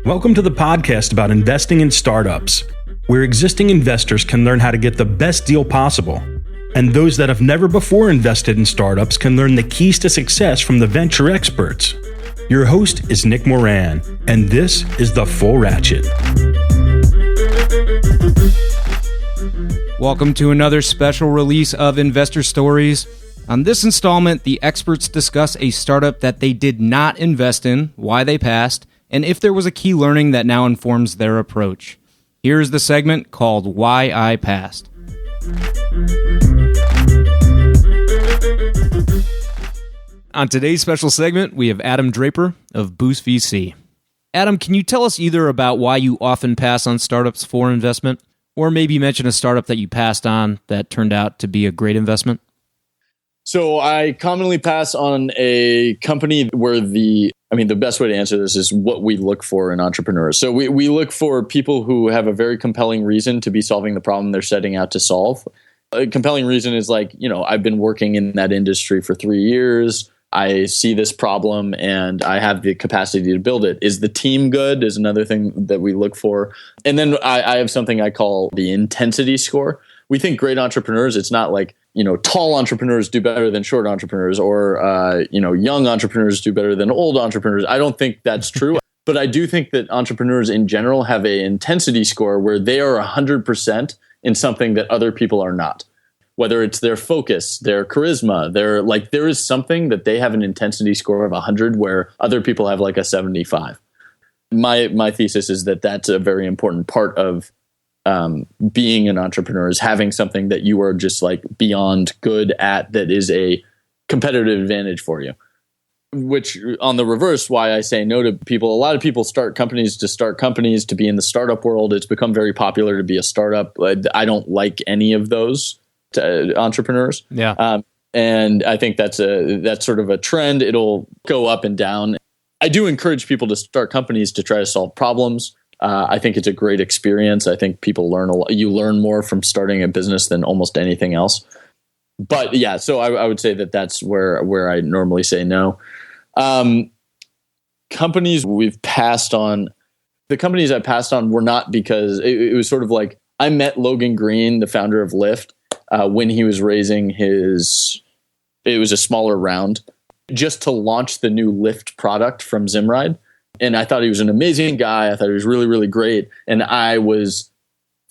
Welcome to the podcast about investing in startups, where existing investors can learn how to get the best deal possible. And those that have never before invested in startups can learn the keys to success from the venture experts. Your host is Nick Moran, and this is The Full Ratchet. Welcome to another special release of Investor Stories. On this installment, the experts discuss a startup that they did not invest in, why they passed, and if there was a key learning that now informs their approach. Here's the segment called Why I Passed. On today's special segment, we have Adam Draper of Boost VC. Adam, can you tell us either about why you often pass on startups for investment, or maybe mention a startup that you passed on that turned out to be a great investment? So I commonly pass on a company where the best way to answer this is what we look for in entrepreneurs. So we look for people who have a very compelling reason to be solving the problem they're setting out to solve. A compelling reason is I've been working in that industry for 3 years. I see this problem and I have the capacity to build it. Is the team good is another thing that we look for. And then I have something I call the intensity score. We think great entrepreneurs, it's not tall entrepreneurs do better than short entrepreneurs or, young entrepreneurs do better than old entrepreneurs. I don't think that's true. But I do think that entrepreneurs in general have an intensity score where they are 100% in something that other people are not. Whether it's their focus, their charisma, there is something that they have an intensity score of 100 where other people have a 75. My thesis is that that's a very important part of being an entrepreneur, is having something that you are just beyond good at that is a competitive advantage for you. Which, on the reverse, why I say no to people. A lot of people start companies to be in the startup world. It's become very popular to be a startup. I don't like any of those entrepreneurs. Yeah. And I think that's sort of a trend. It'll go up and down. I do encourage people to start companies to try to solve problems. I think it's a great experience. I think people learn a lot. You learn more from starting a business than almost anything else. But yeah, so I would say that that's where I normally say no. Companies we've passed on, the companies I passed on were not because it was sort of I met Logan Green, the founder of Lyft, when he was raising it was a smaller round, just to launch the new Lyft product from Zimride. And I thought he was an amazing guy. I thought he was really, really great. And I was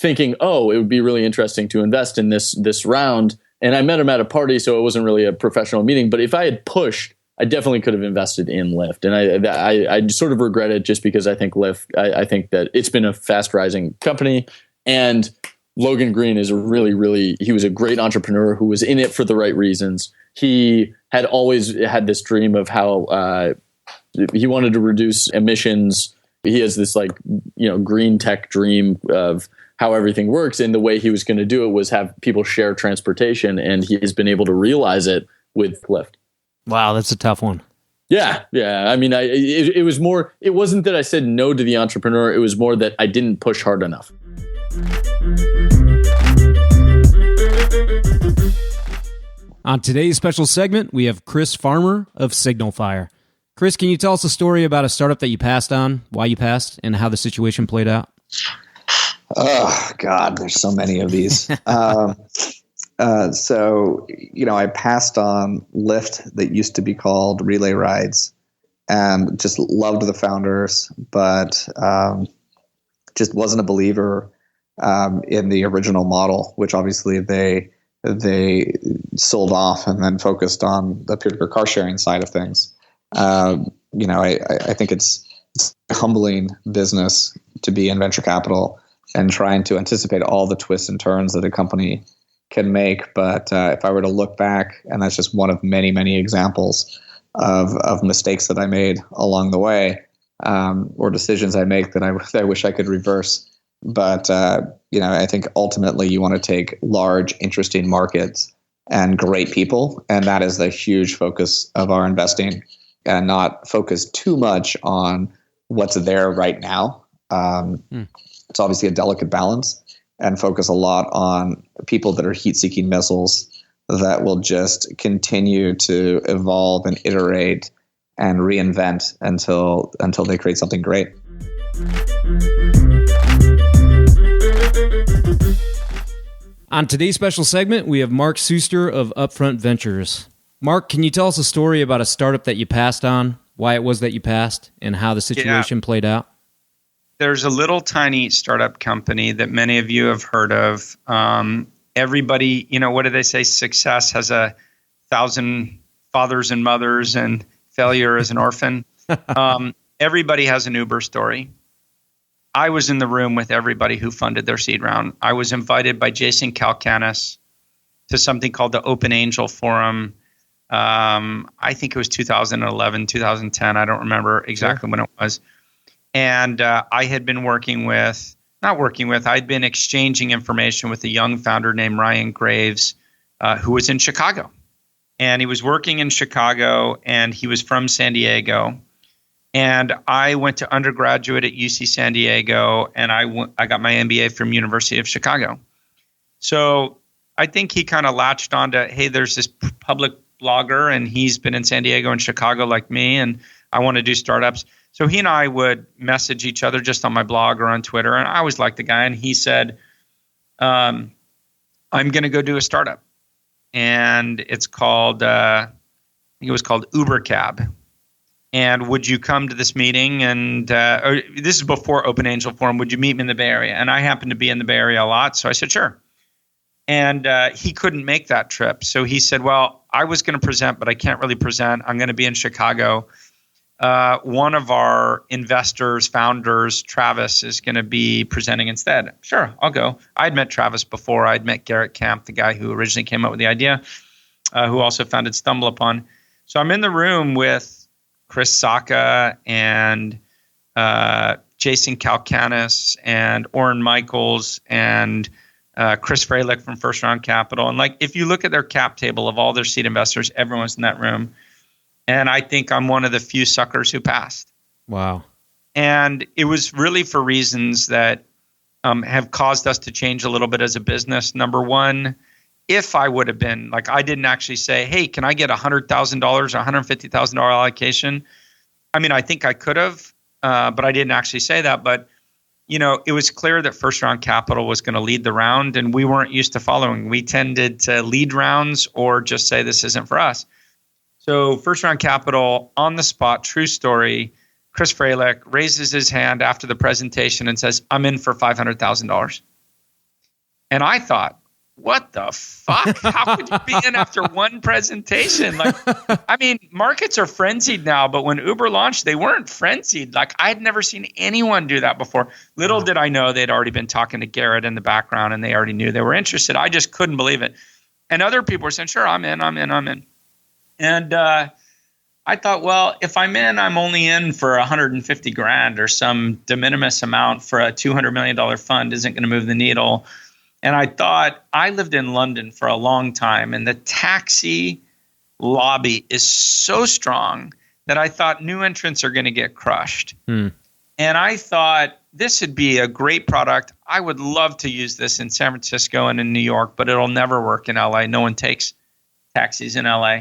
thinking, it would be really interesting to invest in this round. And I met him at a party, so it wasn't really a professional meeting. But if I had pushed, I definitely could have invested in Lyft. And I sort of regret it just because I think Lyft, I think that it's been a fast rising company. And Logan Green is he was a great entrepreneur who was in it for the right reasons. He had always had this dream of how he wanted to reduce emissions. He has this green tech dream of how everything works. And the way he was going to do it was have people share transportation. And he has been able to realize it with Lyft. Wow, that's a tough one. Yeah. It was more, it wasn't that I said no to the entrepreneur. It was more that I didn't push hard enough. On today's special segment, we have Chris Farmer of Signal Fire. Chris, can you tell us a story about a startup that you passed on, why you passed, and how the situation played out? Oh, God, there's so many of these. I passed on Lyft that used to be called Relay Rides and just loved the founders, but just wasn't a believer in the original model, which obviously they sold off and then focused on the peer-to-peer car sharing side of things. I think it's a humbling business to be in venture capital and trying to anticipate all the twists and turns that a company can make. But if I were to look back, and that's just one of many, many examples of mistakes that I made along the way, or decisions I make that I wish I could reverse. But, I think ultimately you want to take large, interesting markets and great people. And that is the huge focus of our investing, and not focus too much on what's there right now. It's obviously a delicate balance, and focus a lot on people that are heat-seeking missiles that will just continue to evolve and iterate and reinvent until they create something great. On today's special segment, we have Mark Suster of Upfront Ventures. Mark, can you tell us a story about a startup that you passed on, why it was that you passed, and how the situation played out? There's a little tiny startup company that many of you have heard of. Everybody, what do they say? Success has 1,000 fathers and mothers, and failure is an orphan. Everybody has an Uber story. I was in the room with everybody who funded their seed round. I was invited by Jason Calacanis to something called the Open Angel Forum. I think it was 2011, 2010. I don't remember exactly when it was. And I had been I'd been exchanging information with a young founder named Ryan Graves, who was in Chicago. And he was working in Chicago, and he was from San Diego. And I went to undergraduate at UC San Diego, and I got my MBA from University of Chicago. So I think he kind of latched on to, hey, there's this public blogger, and he's been in San Diego and Chicago like me, and I want to do startups. So he and I would message each other just on my blog or on Twitter, and I always liked the guy. And he said, I'm going to go do a startup. And it's called, I think it was called Uber Cab. And would you come to this meeting? And this is before Open Angel Forum. Would you meet me in the Bay Area? And I happened to be in the Bay Area a lot, so I said, sure. And he couldn't make that trip. So he said, well, I was going to present, but I can't really present. I'm going to be in Chicago. One of our investors, founders, Travis, is going to be presenting instead. Sure, I'll go. I'd met Travis before. I'd met Garrett Camp, the guy who originally came up with the idea, who also founded StumbleUpon. So I'm in the room with Chris Sacca and Jason Calacanis and Orrin Michaels and Chris Freilich from First Round Capital. And if you look at their cap table of all their seed investors, everyone's in that room. And I think I'm one of the few suckers who passed. Wow. And it was really for reasons that have caused us to change a little bit as a business. Number one, if I would have been, I didn't actually say, hey, can I get $100,000 or $150,000 allocation? I mean, I think I could have, but I didn't actually say that. But, it was clear that First Round Capital was going to lead the round, and we weren't used to following. We tended to lead rounds or just say this isn't for us. So First Round Capital, on the spot, true story, Chris Freilich raises his hand after the presentation and says, I'm in for $500,000. And I thought, what the fuck? How could you be in after one presentation? Markets are frenzied now, but when Uber launched, they weren't frenzied. I'd never seen anyone do that before. Little did I know they'd already been talking to Garrett in the background, and they already knew they were interested. I just couldn't believe it. And other people were saying, sure, I'm in. And I thought, well, if I'm in, I'm only in for $150,000 or some de minimis amount for a $200 million fund isn't going to move the needle. And I thought, I lived in London for a long time, and the taxi lobby is so strong that I thought new entrants are going to get crushed. And I thought this would be a great product. I would love to use this in San Francisco and in New York, but it'll never work in LA. No one takes taxis in LA.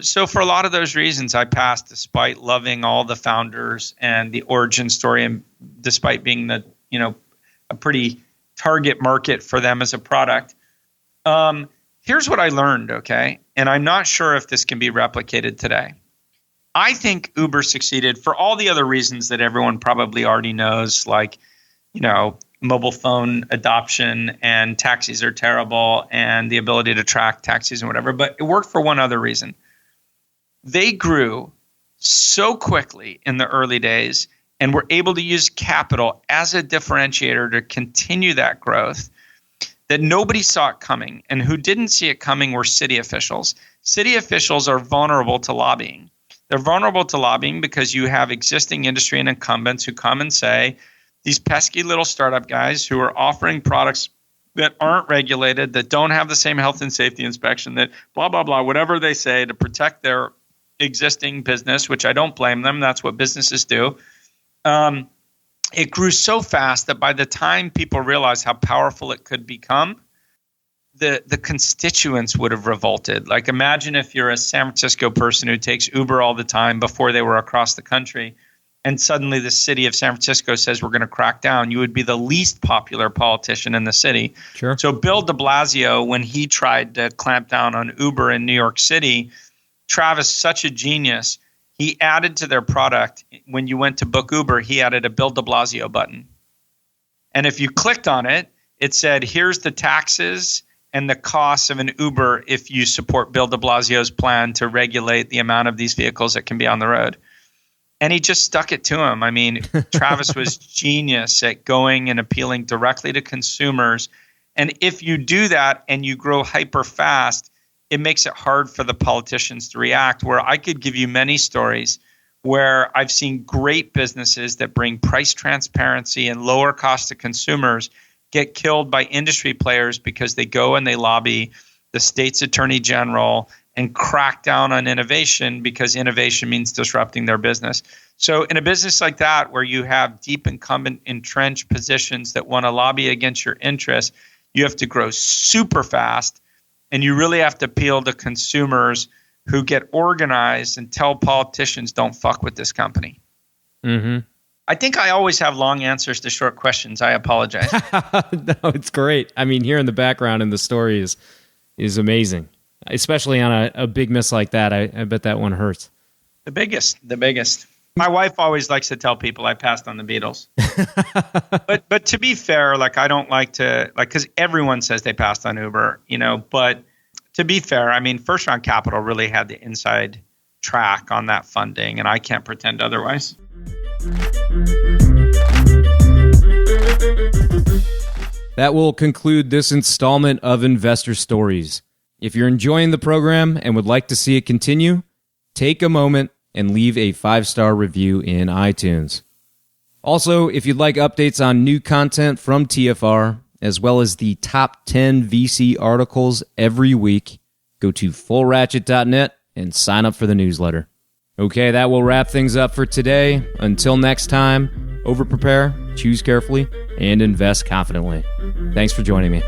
So for a lot of those reasons, I passed despite loving all the founders and the origin story, and despite being a pretty target market for them as a product. Here's what I learned, okay? And I'm not sure if this can be replicated today. I think Uber succeeded for all the other reasons that everyone probably already knows, mobile phone adoption and taxis are terrible and the ability to track taxis and whatever. But it worked for one other reason. They grew so quickly in the early days and were able to use capital as a differentiator to continue that growth that nobody saw it coming. And who didn't see it coming were city officials. City officials are vulnerable to lobbying. They're vulnerable to lobbying because you have existing industry and incumbents who come and say, these pesky little startup guys who are offering products that aren't regulated, that don't have the same health and safety inspection, that blah, blah, blah, whatever they say to protect their existing business, which I don't blame them. That's what businesses do. It grew so fast that by the time people realized how powerful it could become, the constituents would have revolted. Like, imagine if you're a San Francisco person who takes Uber all the time before they were across the country, and suddenly the city of San Francisco says we're going to crack down. You would be the least popular politician in the city. Sure. So Bill de Blasio, when he tried to clamp down on Uber in New York City, Travis, such a genius, he added to their product, when you went to book Uber, he added a Bill de Blasio button. And if you clicked on it, it said, here's the taxes and the costs of an Uber if you support Bill de Blasio's plan to regulate the amount of these vehicles that can be on the road. And he just stuck it to him. I mean, Travis was genius at going and appealing directly to consumers. And if you do that and you grow hyper fast, it makes it hard for the politicians to react, where I could give you many stories where I've seen great businesses that bring price transparency and lower cost to consumers get killed by industry players because they go and they lobby the state's attorney general and crack down on innovation because innovation means disrupting their business. So in a business like that, where you have deep incumbent entrenched positions that want to lobby against your interests, you have to grow super fast, and you really have to appeal to consumers who get organized and tell politicians, don't fuck with this company. Mm-hmm. I think I always have long answers to short questions. I apologize. No, it's great. I mean, hearing the background in the story is amazing, especially on a big miss like that. I bet that one hurts. The biggest. My wife always likes to tell people I passed on the Beatles. But to be fair, like, I don't like to, like, because everyone says they passed on Uber, but to be fair, I mean, First Round Capital really had the inside track on that funding, and I can't pretend otherwise. That will conclude this installment of Investor Stories. If you're enjoying the program and would like to see it continue, take a moment and leave a 5-star review in iTunes. Also, if you'd like updates on new content from TFR, as well as the top 10 VC articles every week, go to fullratchet.net and sign up for the newsletter. Okay, that will wrap things up for today. Until next time, over-prepare, choose carefully, and invest confidently. Thanks for joining me.